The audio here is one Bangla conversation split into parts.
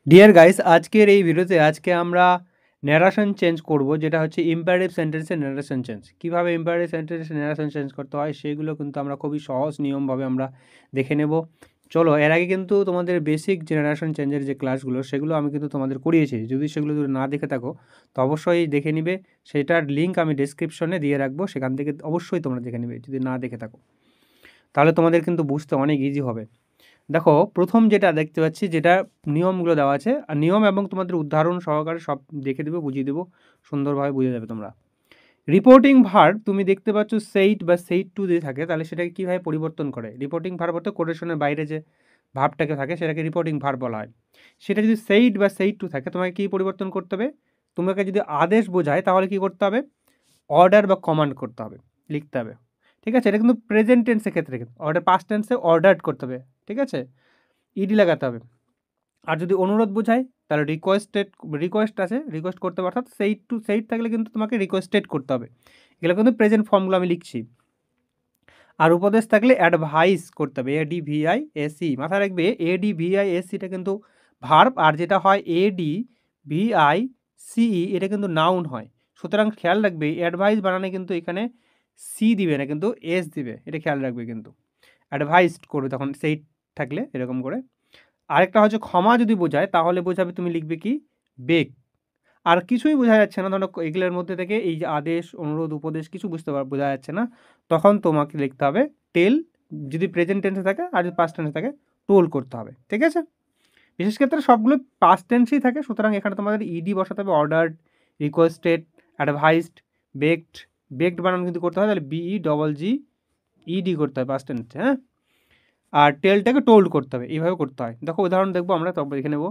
ডিয়ার গাইস, আজকের এই ভিডিওতে আমরা ন্যারেশন চেঞ্জ করব, যেটা হচ্ছে ইম্পারেটিভ সেন্টেন্সের ন্যারেশন চেঞ্জ। কিভাবে ইম্পারেটিভ সেন্টেন্সের ন্যারেশন চেঞ্জ করতে হয় সেগুলো কিন্তু আমরা খুবই সহজ নিয়মভাবে আমরা দেখে নেব। চলো, এর আগে কিন্তু তোমাদের বেসিক যে ন্যারেশন চেঞ্জের যে ক্লাসগুলো সেগুলো আমি কিন্তু তোমাদের করিয়েছি। সেগুলো যদি না দেখে থাকো তো অবশ্যই দেখে নিবে। সেটার লিঙ্ক আমি ডেসক্রিপশনে দিয়ে রাখবো, সেখান থেকে অবশ্যই তোমরা দেখে নিবে যদি না দেখে থাকো। তাহলে তোমাদের কিন্তু বুঝতে অনেক ইজি হবে। দেখো, প্রথম যেটা দেখতে পাচ্ছি, যেটা নিয়মগুলো দেওয়া আছে, আর নিয়ম এবং তোমাদের উদাহরণ সহকারে সব দেখে দেবো, বুঝিয়ে দেবো, সুন্দরভাবে বুঝে যাবে তোমরা। রিপোর্টিং ভার্ব তুমি দেখতে পাচ্ছ সেইট বা সেইট টু যদি থাকে তাহলে সেটাকে কীভাবে পরিবর্তন করে। রিপোর্টিং ভার্ব অর্থাৎ কোটেশনের বাইরে যে ভার্বটাকে থাকে সেটাকে রিপোর্টিং ভার্ব বলা হয়। সেটা যদি সেইট বা সেইট টু থাকে তোমাকে কী পরিবর্তন করতে হবে, তোমাকে যদি আদেশ বোঝায় তাহলে কী করতে হবে, অর্ডার বা কমান্ড করতে হবে, লিখতে হবে। ঠিক আছে, এটা কিন্তু প্রেজেন্ট টেন্সের ক্ষেত্রে, অর্ডার পাস্ট টেন্সে অর্ডার্ড করতে হবে। ঠিক আছে, ইডি লাগাতে হবে। আর যদি অনুরোধ বোঝায় তাহলে রিকোয়েস্ট আছে, রিকোয়েস্ট করতে হবে, অর্থাৎ সেইট টু সেইট থাকলে কিন্তু তোমাকে রিকোয়েস্টেড করতে হবে। এগুলো কিন্তু প্রেজেন্ট ফর্মগুলো আমি লিখছি। আর উপদেশ থাকলে অ্যাডভাইস করতে হবে, ADVISE, মাথায় রাখবে ADVISEটা কিন্তু ভার্ব, আর যেটা হয় ADVICE এটা কিন্তু নাউন হয়। সুতরাং খেয়াল রাখবে অ্যাডভাইস বানানে কিন্তু এখানে সি দিবে না, কিন্তু এস দিবে, এটা খেয়াল রাখবে। কিন্তু অ্যাডভাইসড করবে তখন সেইট থাকলে এরকম করে। আরেকটা হচ্ছে ক্ষমা যদি বোঝায় তাহলে বোঝাবে, তুমি লিখবে কি, বেগ। আর কিছুই বোঝা যাচ্ছে না, ধরো এগুলোর মধ্যে থেকে এই যে আদেশ, অনুরোধ, উপদেশ কিছু বোঝা যাচ্ছে না, তখন তোমাকে লিখতে হবে টেল, যদি প্রেজেন্ট টেন্সে থাকে, আর যদি পাস্ট টেন্সে থাকে টোল করতে হবে। ঠিক আছে, বিশেষ ক্ষেত্রে সবগুলো পাস্ট টেন্সই থাকে, সুতরাং এখানে তোমাদের ইডি বসাতে হবে, ordered, requested, advised, begged. Begged বানান কিন্তু করতে হয়, তাহলে BEGGED করতে হয় পাস্ট টেন্সে, হ্যাঁ। আর টেলটাকে টোল্ড করতে হবে, এইভাবে করতে হয়। দেখো উদাহরণ দেখবো আমরা, তবে দেখে নেবো।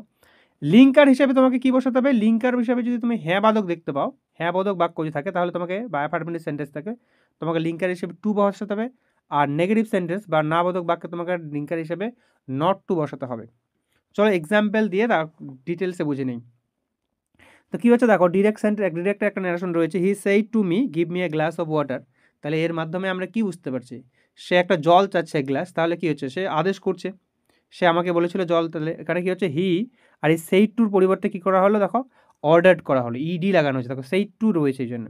লিঙ্কার হিসেবে তোমাকে কী বসাতে হবে, লিঙ্কার হিসেবে যদি তুমি হ্যাঁ বাদক দেখতে পাও, হ্যাঁ বাদক বাক্য যদি থাকে তাহলে তোমাকে, বা অ্যাফার্মেটিভ সেন্টেন্স থাকে, তোমাকে লিঙ্কার হিসেবে টু বসাতে হবে। আর নেগেটিভ সেন্টেন্স বা না বাদক বাক্যে তোমাকে লিঙ্কার হিসেবে নট টু বসাতে হবে। চলো এক্সাম্পল দিয়ে তার ডিটেলসে বুঝে নিই। তো কী হচ্ছে দেখো, ডিরেক্ট একটা ন্যারেশন রয়েছে, he said to me give me a glass of water. তাহলে এর মাধ্যমে আমরা কি বুঝতে পারছি, সে একটা জল চাচ্ছে গ্লাস, তাহলে কি হচ্ছে, সে আদেশ করছে, সে আমাকে বলেছিল জল। তাহলে এখানে কি হচ্ছে, হি, আর এই সেইড টুর পরিবর্তে কী করা হলো, দেখো অর্ডার্ড করা হলো, ইডি লাগানো হচ্ছে, দেখো সেইড টু রয়েছে এই জন্য,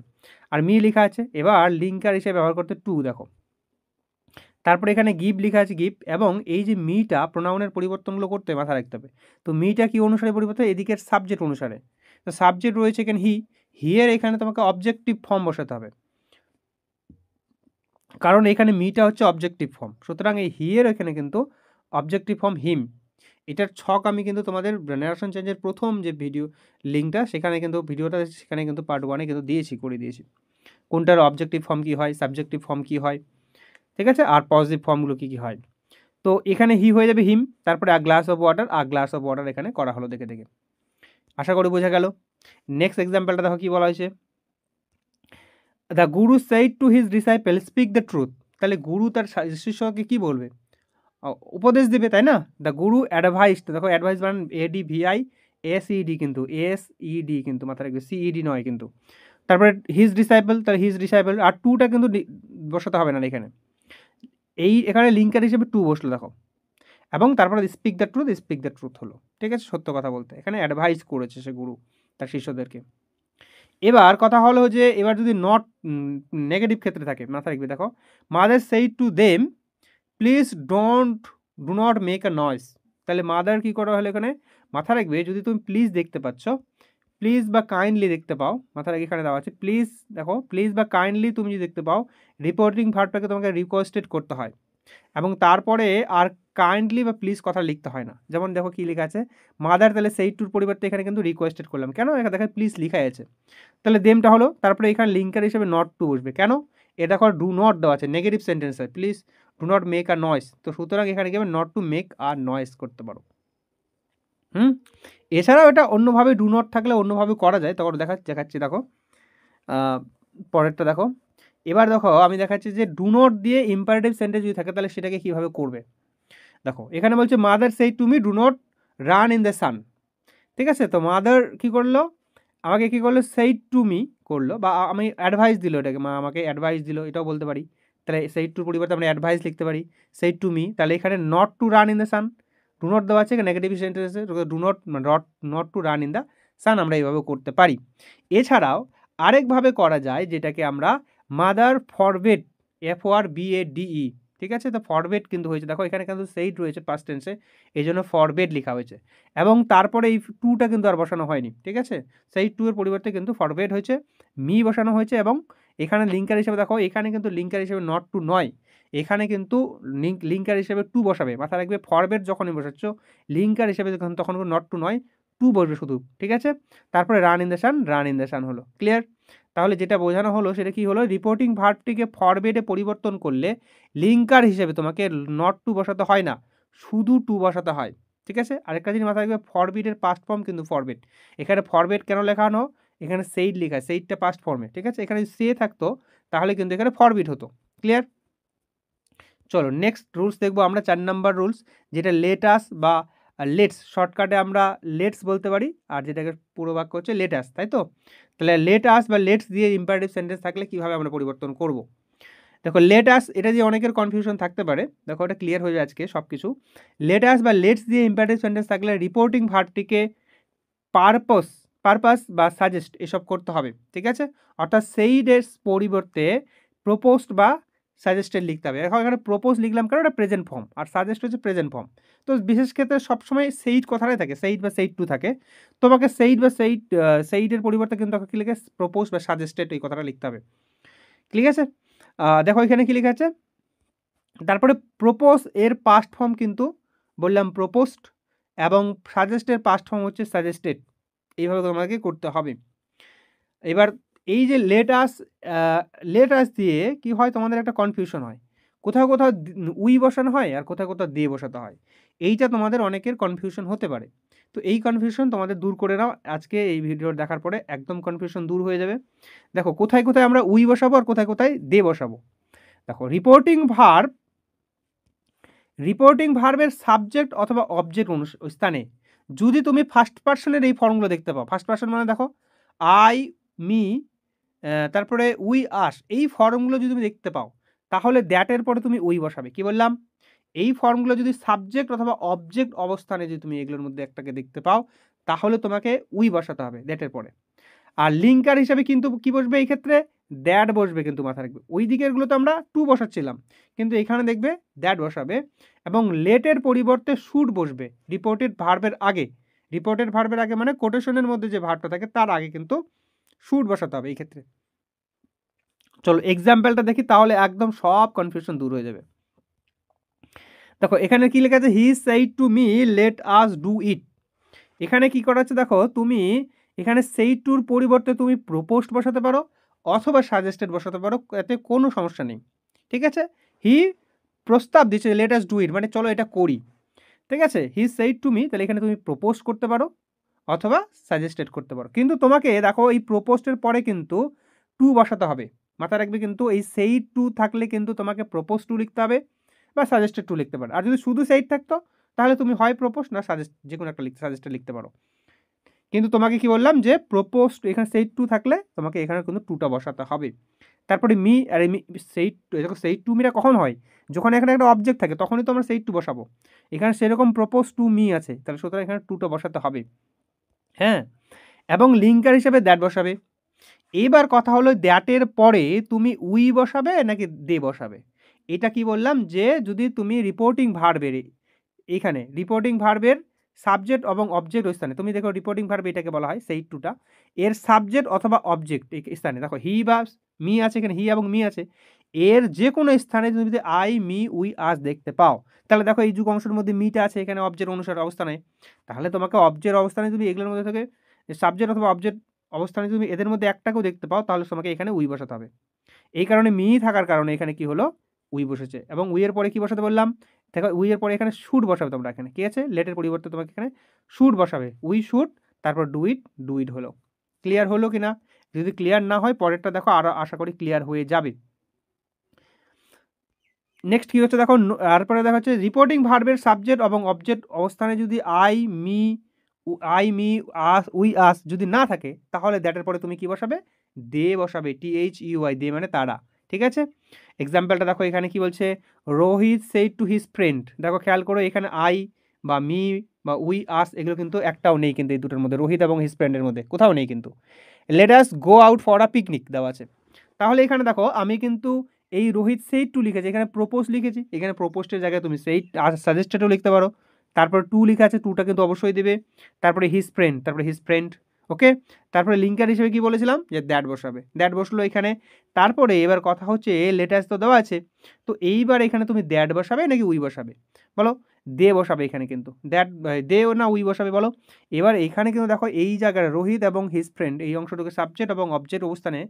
আর মি লেখা আছে। এবার লিঙ্কার হিসেবে ব্যবহার করতে টু, দেখো তারপরে এখানে গিভ লেখা আছে, গিভ, এবং এই যে মিটা প্রোনাউনের পরিবর্তনগুলো করতে মাথায় রাখতে হবে। তো মিটা কি অনুসারে পরিবর্তন, এদিকের সাবজেক্ট অনুসারে। তো সাবজেক্ট রয়েছে এখানে হিয়ের এখানে তোমাকে অবজেক্টিভ ফর্ম বসাতে হবে, কারণ এখানে মিটা হচ্ছে অবজেক্টিভ ফর্ম, সুতরাং এই হিয়ের এখানে কিন্তু অবজেক্টিভ ফর্ম হিম। এটার ছক আমি কিন্তু তোমাদের ন্যারেশন চেঞ্জের প্রথম যে ভিডিও লিঙ্কটা, সেখানে কিন্তু সেখানে কিন্তু পার্ট 1-এ কিন্তু করে দিয়েছি কোনটার অবজেক্টিভ ফর্ম কী হয়, সাবজেক্টিভ ফর্ম কী হয়। ঠিক আছে, আর পজিটিভ ফর্মগুলো কী কী হয়। তো এখানে হি হয়ে যাবে হিম, তারপরে আ গ্লাস অফ ওয়াটার এখানে করা হলো দেখে দেখে। আশা করি বোঝা গেল। নেক্সট এক্সাম্পলটা দেখো কী বলা হয়েছে, the Guru said to his disciple speak the truth. তাহলে গুরু তার শিষ্যকে কী বলবে, উপদেশ দেবে, তাই না। দ্য গুরু অ্যাডভাইসড, দেখো অ্যাডভাইস বানান ADVISED, কিন্তু SED কিন্তু মাথায় রাখবে, CED নয় কিন্তু। তারপরে হিজ ডিসাইপল, তাহলে হিজ ডিসাইপল, আর টুটা কিন্তু বসাতে হবে না এখানে, এখানে লিঙ্কার হিসেবে টু বসলো, দেখো। এবং তারপরে স্পিক দ্য ট্রুথ হলো। ঠিক আছে, সত্য কথা বলতে, এখানে অ্যাডভাইস করেছে সে গুরু তার শিষ্যদেরকে। এবার কথা হলো যে, এবার যদি নট নেগেটিভ ক্ষেত্রে থাকে, মাথায় রাখবে, দেখো mother said to them please do not make a noise. তাহলে মাদার কী করা হলো এখানে, মাথা রাখবে, যদি তুমি প্লিজ দেখতে পাচ্ছ, প্লিজ বা কাইন্ডলি দেখতে পাও, মাথা রাখি এখানে দেওয়া আছে প্লিজ, দেখো প্লিজ বা কাইন্ডলি তুমি যদি দেখতে পাও, রিপোর্টিং ভার্বটাকে তোমাকে রিকোয়েস্টেড করতে হয়, এবং তারপরে আর কাইন্ডলি বা প্লিজ কথা লিখতে হয় না। যেমন দেখো কী লেখা আছে, মাদার, তাহলে সেই টুর পরিবর্তে এখানে কিন্তু রিকোয়েস্টেড করলাম, কেন, এখানে দেখো প্লিজ লিখা আছে, তাহলে দেমটা হলো, তারপরে এখানে লিঙ্কার হিসেবে নট টু বসবে, কেন, এটা দেখো ডু নট দেওয়া আছে, নেগেটিভ সেন্টেন্স হয়, please do not make a noise, তো সুতরাং এখানে কি হবে, নট টু মেক আর নয়েস করতে পারো। এছাড়াও এটা অন্যভাবে ডু নট থাকলে অন্যভাবে করা যায়, তখন দেখাচ্ছি, দেখো পরেরটা দেখো। এবার দেখো আমি দেখাচ্ছি যে ডু নট দিয়ে ইম্পারেটিভ সেন্টেন্স যদি থাকে তাহলে সেটাকে কীভাবে করবে। দেখো এখানে বলছে মাদার সেই to me do not run in the sun. ঠিক আছে, তো মাদার কী করলো, আমাকে কী করলো, সেই টু মি করলো, বা আমি অ্যাডভাইস দিল, এটাকে মা আমাকে অ্যাডভাইস দিল, এটাও বলতে পারি। তাহলে সেই টুর পরিবর্তে আমরা অ্যাডভাইস লিখতে পারি, সেই টু মি, তাহলে এখানে not to run in the sun, do not দেওয়া আছে নেগেটিভ সেন্টেন্সে do not not to run in the sun আমরা এইভাবে করতে পারি। এছাড়াও আরেকভাবে করা যায় যেটাকে আমরা মাদার ফরবেড FORBADE, ঠিক আছে? তো ফরবেড কিন্তু হয়েছে, দেখো এখানে কিন্তু সেইড রয়েছে পাস্ট টেন্সে, এই জন্য ফরবেড লেখা হয়েছে এবং তারপরে এই টুটা কিন্তু আর বসানো হয়নি, ঠিক আছে? সেই টু এর পরিবর্তে কিন্তু ফরবেড হয়েছে, মি বসানো হয়েছে এবং এখানে লিঙ্কার হিসেবে দেখো এখানে কিন্তু লিঙ্কার হিসেবে নট টু নয়, এখানে কিন্তু লিঙ্কার হিসেবে টু বসাবে। মাথা রাখবে ফরবেড যখনই বসাচ্ছ লিঙ্কার হিসেবে তখন নট টু নয়, টু বসবে শুধু, ঠিক আছে? তারপরে রান ইন দ্য সান হলো। ক্লিয়ার? তাহলে যেটা বোঝানো হলো সেটা কি হলো, রিপোর্টিং ভার্বটিকে ফরবেডে পরিবর্তন করলে লিঙ্কার হিসেবে তোমাকে নট টু বসাতে হয় না, শুধু টু বসাতে হয়, ঠিক আছে? আরেকটা জিনিস মাথায় রাখবে, ফরবিডের পাস্ট ফর্ম কিন্তু ফরবেড। এখানে ফরবেড কেন লেখানো, এখানে সেইড লেখা, সেইডটা পাস্ট ফর্মে, ঠিক আছে? এখানে সে থাকতো তাহলে কিন্তু এখানে ফরবিড হতো। ক্লিয়ার? চলো নেক্সট রুলস দেখবো আমরা, 4 নাম্বার রুলস, যেটা লেটাস বা লেটস, শর্টকাটে আমরা লেটস বলতে পারি, আর যেটাকে পুরো বাক্য হচ্ছে লেটাস, তাই তো? তাহলে লেটাস বা লেটস দিয়ে ইম্পারেটিভ সেন্টেন্স থাকলে কীভাবে আমরা পরিবর্তন করব? দেখো লেটাস, এটা দিয়ে অনেকের কনফিউশন থাকতে পারে, দেখো এটা ক্লিয়ার হয়ে যায় আজকে সব কিছু। লেটাস বা লেটস দিয়ে ইম্পারেটিভ সেন্টেন্স থাকলে রিপোর্টিং ভার্বটিকে পারপাস বা সাজেস্ট এসব করতে হবে, ঠিক আছে? অর্থাৎ সেইডের পরিবর্তে প্রপোজড বা সাজেস্টেড লিখতে হবে। এখন এখানে প্রপোজ লিখলাম কারণ এটা প্রেজেন্ট ফর্ম, আর সাজেস্ট হচ্ছে প্রেজেন্ট ফর্ম। তো বিশেষ ক্ষেত্রে সবসময় সেইড কথাটাই থাকে, সেইড বা সেইড টু থাকে। তোমাকে সেইড বা সেইডের পরিবর্তে কিন্তু কি লিখে, প্রপোজ বা সাজেস্টেড এই কথাটা লিখতে হবে, ঠিক আছে? দেখো এখানে কি লেখা আছে, তারপরে প্রপোজ এর পাস্ট ফর্ম কিন্তু বললাম প্রপোজড এবং সাজেস্টের পাস্ট ফর্ম হচ্ছে সাজেস্টেড, এইভাবে তোমাকে করতে হবে। এবার এই যে লেটাস দিয়ে কি হয়, তোমাদের একটা কনফিউশন হয়, কোথাও কোথাও উই বসানো হয় আর কোথাও কোথাও দিয়ে বসাতে হয়, এইটা তোমাদের অনেকের কনফিউশন হতে পারে। তো এই কনফিউশন তোমাদের দূর করে নাও, আজকে এই ভিডিও দেখার পরে একদম কনফিউশন দূর হয়ে যাবে। দেখো কোথায় কোথায় আমরা উই বসাবো আর কোথায় কোথায় দে বসাবো। দেখো রিপোর্টিং ভার্বের সাবজেক্ট অথবা অবজেক্ট স্থানে যদি তুমি ফার্স্ট পার্সনের এই ফর্মগুলো দেখতে পাও, ফার্স্ট পার্সন মানে দেখো আই, মি, তারপরে উই, আস, এই ফর্মগুলো যদি তুমি দেখতে পাও তাহলে দ্যাটের পরে তুমি উই বসাবে। কি বললাম, এই ফর্মগুলো যদি সাবজেক্ট অথবা অবজেক্ট অবস্থানে যদি তুমি এগুলোর মধ্যে একটাকে দেখতে পাও তাহলে তোমাকে উই বসাতে হবে দ্যাটের পরে। আর লিঙ্কার হিসাবে কিন্তু কি বসবে এই ক্ষেত্রে, দ্যাট বসবে, কিন্তু মাথা রাখবে ওই দিকেরগুলো তো আমরা টু বসাচ্ছিলাম, কিন্তু এখানে দেখবে দ্যাট বসাবে এবং লেটের পরিবর্তে শুড বসবে রিপোর্টেড ভার্বের আগে। রিপোর্টেড ভার্বের আগে মানে কোটেশনের মধ্যে যে ভার্বটা থাকে তার আগে কিন্তু শুড বসাতে হবে এই ক্ষেত্রে। চলো এক্সাম্পলটা দেখি, তাহলে একদম সব কনফিউশন দূর হয়ে যাবে। দেখো এখানে কি লেখা আছে, he said to me let us do it. এখানে কি করা হচ্ছে দেখো, তুমি এখানে সেইড টুর পরিবর্তে তুমি প্রপোজড বসাতে পারো অথবা সাজেস্টেড বসাতে পারো, এতে কোনো সমস্যা নেই, ঠিক আছে? হি প্রস্তাব দিচ্ছে লেট আস ডু ইট, মানে চলো এটা করি, ঠিক আছে? হি সেইড টু মি, তাহলে এখানে তুমি প্রপোজ করতে পারো অথবা সাজেস্টেড করতে পারো, কিন্তু তোমাকে দেখো এই প্রপোজডের পরে কিন্তু টু বসাতে হবে। মাথায় রাখবে কিন্তু এই সেইড টু থাকলে কিন্তু তোমাকে প্রপোজ টু লিখতে হবে বা সাজেস্টেড টু লিখতে পারো, আর যদি শুধু সেইড থাকতো তাহলে তুমি হয় প্রপোজ না যে কোনো একটা সাজেস্টেড লিখতে পারো। কিন্তু তোমাকে কি বললাম যে প্রপোজ এখানে সেইড টু থাকলে তোমাকে এখানে কিন্তু টুটা বসাতে হবে। তারপরে মি আর সেইড দেখো সেইড টু মিটা কখন হয়, যখন এখানে একটা অবজেক্ট থাকে তখনই তো আমরা সেইড টু বসাবো। এখানে সেরকম প্রপোজ টু মি আছে, তাহলে সুতরাং এখানে টুটা বসাতে হবে, হ্যাঁ। এবং লিঙ্কার হিসেবে দ্যাট বসাবে। এবার কথা হলো দ্যাটের পরে তুমি উই বসাবে নাকি দে বসাবে। এটা কি বললাম যে যদি তুমি রিপোর্টিং ভার্বের এখানে রিপোর্টিং ভার্বের সাবজেক্ট এবং অবজেক্ট স্থানে, তুমি দেখো রিপোর্টিং ভার্ব এটাকে বলা হয় সেই টুটা, এর সাবজেক্ট অথবা অবজেক্ট স্থানে দেখো হি বা মি আছে, এখানে হি এবং মি আছে, এর যে কোনো স্থানে তুমি যদি আই, মি, উই, আস দেখতে পাও, তাহলে দেখো এই যুগ অংশের মধ্যে মিটা আছে, এখানে অবজেক্ট অনুসারে অবস্থানে, তাহলে তোমাকে অবজেক্ট অবস্থানে তুমি এগুলোর মধ্যে থেকে সাবজেক্ট অথবা অবজেক্ট অবস্থানে তুমি এদের মধ্যে একটাকেও দেখতে পাও তাহলে তোমাকে এখানে উই বসাতে হবে। এই কারণে মি থাকার কারণে এখানে কি হলো, উই বসেছে। এবং উইয়ের পরে কি বসাতে বললাম, দেখো উইয়ের পরে এখানে শুড বসাবে, তোমরা এখানে কি আছে লেটের পরিবর্তে তোমাকে এখানে শুড বসাবে, উই শুড, তারপর ডু ইট হলো। ক্লিয়ার হলো কি না? যদি ক্লিয়ার না হয় পরেরটা দেখো, আরও আশা করি ক্লিয়ার হয়ে যাবে। নেক্সট কী হচ্ছে দেখো, তারপরে দেখা হচ্ছে রিপোর্টিং ভার্বের সাবজেক্ট এবং অবজেক্ট অবস্থানে যদি আই, মি, আস, উই, আস যদি না থাকে তাহলে দ্যাটের পরে তুমি কি বসাবে, দে বসাবে, THEY, দে মানে তারা, ঠিক আছে? এক্সাম্পলটা দেখো এখানে কি বলছে, Rohit said to his friend, দেখো খেয়াল করো এখানে আই বা মি বা উই আস এগুলো কিন্তু একটাও নেই কিন্তু এই দুটোর মধ্যে, রোহিত এবং হিজ ফ্রেন্ডের মধ্যে কোথাও নেই কিন্তু। Late us go out for a picnic দেওয়া আছে। তাহলে এখানে দেখো আমি কিন্তু এই রোহিত সেইট টু লিখেছি, এখানে প্রপোজ লিখেছি, এখানে প্রপোজটের জায়গায় তুমি সেইট সাজেস্টেডও লিখতে পারো। তারপর টু লেখা আছে, টুটা কিন্তু অবশ্যই দেবে। তারপরে হিজ ফ্রেন্ড, তারপরে হিজ ফ্রেন্ড, ওকে। তারপরে লিঙ্কার হিসেবে কি বলেছিলাম যে দ্যাট বসাবে, দ্যাট বসলো এখানে। তারপরে এবার কথা হচ্ছে লেটাস তো দেওয়া আছে, তো এইবার এখানে তুমি দ্যাট বসাবে নাকি উই বসাবে বলো? দে বসাবে এখানে কিন্তু, দ্যাট দে না উই বসাবে বলো? এবার এখানে কিন্তু দেখো এই জায়গায় রোহিত এবং হিজ ফ্রেন্ড এই অংশটুকু সাবজেক্ট এবং অবজেক্ট অবস্থানে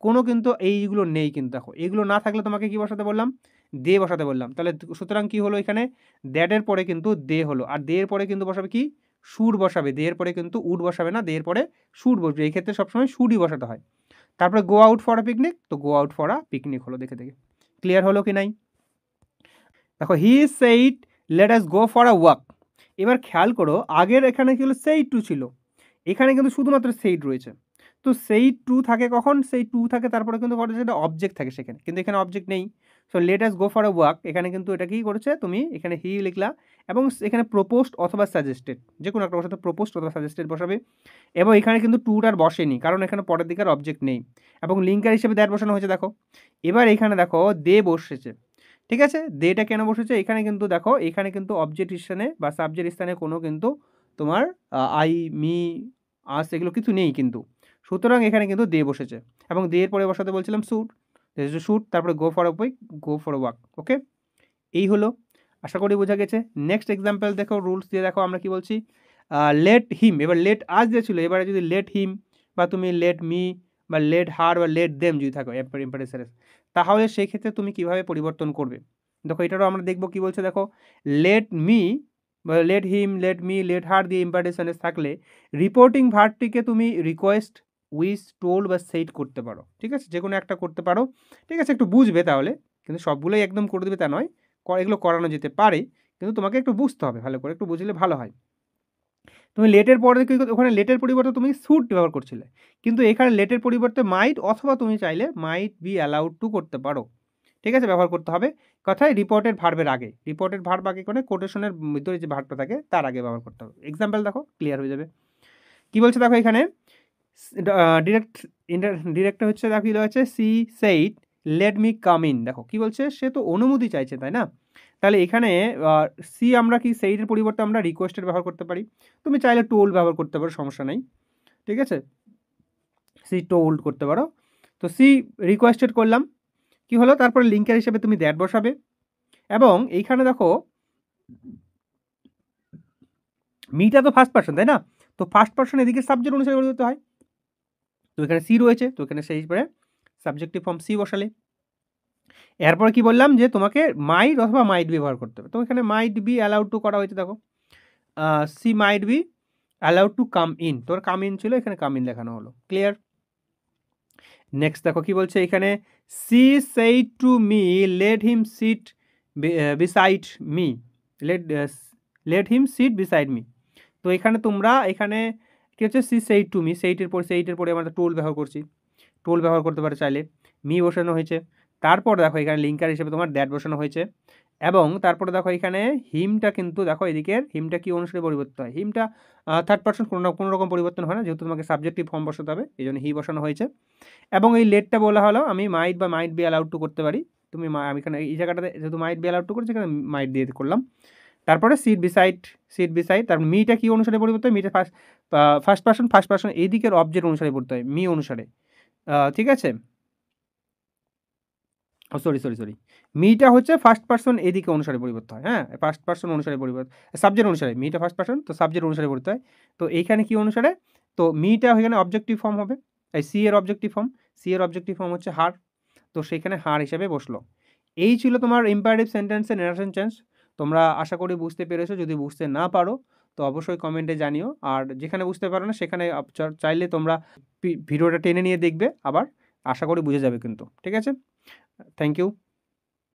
কোনো কিন্তু এইগুলো নেই কিন্তু। দেখো এগুলো না থাকলে তোমাকে কি বসাতে বললাম? দে বসাতে বললাম। তাহলে সুতরাং কি হলো এখানে? দ্যাটের পরে কিন্তু দে হলো, আর দে এর পরে কিন্তু বসাবে কি? সুর বসাবে। দে এর পরে কিন্তু উড বসাবে না, দে এর পরে সুর বসবে। এই ক্ষেত্রে সবসময় সুরই বসাতে হয়। তারপরে go out for a picnic, তো go out for a picnic হলো। দেখে দেখে ক্লিয়ার হলো কি নাই? দেখো he said let us go for a walk. এবার খেয়াল করো আগের এখানে কি হলো? সেইড টু ছিল, এখানে কিন্তু শুধুমাত্র সেইড রয়েছে। তো সেইড টু থাকে কখন? সেই টু থাকে তারপরে কিন্তু যেটা অবজেক্ট থাকে সেখানে, কিন্তু এখানে অবজেক্ট নেই। So late us go for a walk, এখানে কিন্তু এটা কি করেছে তুমি? এখানে হি লিখলা এবং এখানে প্রপোজড অথবা সাজেস্টেড, যে কোনো একটা বসাতে প্রপোজড অথবা সাজেস্টেড বসাবে। এবং এখানে কিন্তু টুটার বসেনি, কারণ এখানে পরের দিকের অবজেক্ট নেই এবং লিঙ্কার হিসেবে দ্যাট বসানো হয়েছে। দেখো এবার এখানে দেখো দে বসেছে, ঠিক আছে? দেটা কেন বসেছে? এখানে কিন্তু দেখো এখানে কিন্তু অবজেক্ট স্থানে বা সাবজেক্ট স্থানে কোনো কিন্তু তোমার আই, মি, আস এগুলো কিছু নেই কিন্তু। সুতরাং এখানে কিন্তু দে বসেছে এবং দে এর পরে বসাতে বলছিলাম শুট, শুট, তারপরে go for a week, go for a walk, okay. এই হলো, আশা করি বোঝা গেছে। নেক্সট এক্সাম্পল দেখো, রুলস দিয়ে দেখো আমরা কি বলছি। লেট হিম, এবার লেট আস যে ছিল, এবারে যদি লেট হিম বা তুমি লেট মি বা লেট হার বা লেট দেম যদি থাকো ইম্পারেসারেস, তাহলে সেই ক্ষেত্রে তুমি কিভাবে পরিবর্তন করবে? দেখো এটারও আমরা দেখবো কি বলছে। দেখো লেট মি বা let him, let me, let her দিয়ে ইম্পারেশনেস থাকলে রিপোর্টিং ভার্বটিকে তুমি রিকোয়েস্ট, উইশ, টোল্ড বা সেইট করতে পারো, ঠিক আছে? যে কোনো একটা করতে পারো, ঠিক আছে? একটু বুঝবে তাহলে, কিন্তু সবগুলোই একদম করে দেবে তা নয়, এগুলো করানো যেতে পারে, কিন্তু তোমাকে একটু বুঝতে হবে ভালো করে, একটু বুঝলে ভালো হয়। তুমি লেটের পরে কি ওখানে লেটের পরিবর্তে তুমি শুড ব্যবহার করছিলে, কিন্তু এখানে লেটের পরিবর্তে মাইট অথবা তুমি চাইলে মাইট বি অ্যালাউড টু করতে পারো, ঠিক আছে? ব্যবহার করতে হবে কথায় রিপোর্টেড ভার্বের আগে, রিপোর্টেড ভার্ব আগে করে কোটেশনের ভিতরে যে ভার্বটা থাকে তার আগে ব্যবহার করতে হবে। এক্সাম্পল দেখো ক্লিয়ার হয়ে যাবে। কি বলছে দেখো এখানে, ডিরেক্ট হচ্ছে, দেখো কি হচ্ছে, she said let me come in. দেখো কি বলছে, সে তো অনুমতি চাইছে তাই না? তাহলে এখানে সি আমরা কি সেইডের পরিবর্তে আমরা রিকোয়েস্টেড ব্যবহার করতে পারি, তুমি চাইলে টোল্ড ব্যবহার করতে পারো, সমস্যা নেই, ঠিক আছে? সি টোল্ড করতে পারো। তো সি রিকোয়েস্টেড করলাম, কি হলো? তারপরে লিঙ্কের হিসেবে তুমি দ্যাট বসাবে এবং এইখানে দেখো মিটা তো ফার্স্ট পার্সন তাই না? তো ফার্স্ট পার্সন এদিকে সাবজেক্ট অনুসারে বলতে হয়, তো এখানে সি রয়েছে, তো এখানে সেই হিসেবে সাবজেক্টিভ ফর্ম সি বসালে। এরপরে কি বললাম যে তোমাকে মাইট অথবা মাইট বি ব্যবহার করতে হবে, তো এখানে মাইট বি অ্যালাউড টু করা হয়েছে। দেখো she might be allowed to come in, তোর কাম ইন ছিল, এখানে কাম ইন দেখানো হলো। ক্লিয়ার? নেক্সট দেখো কি বলছে এখানে, she said to me let him sit beside me, let let him sit beside me. তো এখানে তোমরা এখানে কি হচ্ছে, সি সেইড টু মি, সেইটের পরে আমরা টোল ব্যবহার করছি, টোল ব্যবহার করতে পারে চাইলে, মি বসানো হয়েছে। তারপর দেখো এখানে লিঙ্কার হিসেবে তোমার দ্যাট বসানো হয়েছে এবং তারপরে দেখো এখানে হিমটা কিন্তু দেখো এদিকের হিমটা কি অনুসারে পরিবর্তন হয়, হিমটা থার্ড পার্সন কোনো রকম পরিবর্তন হয় না, যেহেতু তোমাকে সাবজেক্টিভ ফর্ম বসাতে হবে এই জন্য হি বসানো হয়েছে। এবং এই লেটটা বলা হলো আমি মাইট বা মাইট বি অ্যালাউড টু করতে পারি, তুমি আমি এখানে এই জায়গাটাতে যেহেতু মাইট বি অ্যালাউড টু করছি এখানে মাইট দিয়ে করলাম। তারপরে সিট বিসাইড, তারপর মিটা কি অনুসারে পরিবর্তন হয়, মিটা ফার্স্ট পার্সন এই দিকের অবজেক্ট অনুসারে পড়তে হয়, মি অনুসারে, ঠিক আছে? সরি, মিটা হচ্ছে ফার্স্ট পার্সন এদিকে অনুসারে পরিবর্তন হয়, হ্যাঁ, ফার্স্ট পার্সন অনুসারে পরিবর্তন, সাবজেক্ট অনুসারে, মিটা ফার্স্ট পার্সন তো সাবজেক্ট অনুসারে পড়তে হয়। তো এইখানে কি অনুসারে, তো মিটা এখানে অবজেক্টিভ ফর্ম হবে, এই সি এর অবজেক্টিভ ফর্ম হচ্ছে হার, তো সেখানে হার হিসেবে বসলো। এই ছিল তোমার ইম্পারেটিভ সেন্টেন্সের নারেশন চেঞ্জ। তোমরা আশা করি বুঝতে পেরেছো, যদি বুঝতে না পারো তো অবশ্যই কমেন্টে জানিও, আর যেখানে বুঝতে পারো না সেখানে চাইলে তোমরা ভিডিওটা টেনে নিয়ে দেখবে আবার, আশা করি বুঝে যাবে কিন্তু, ঠিক আছে? Thank you.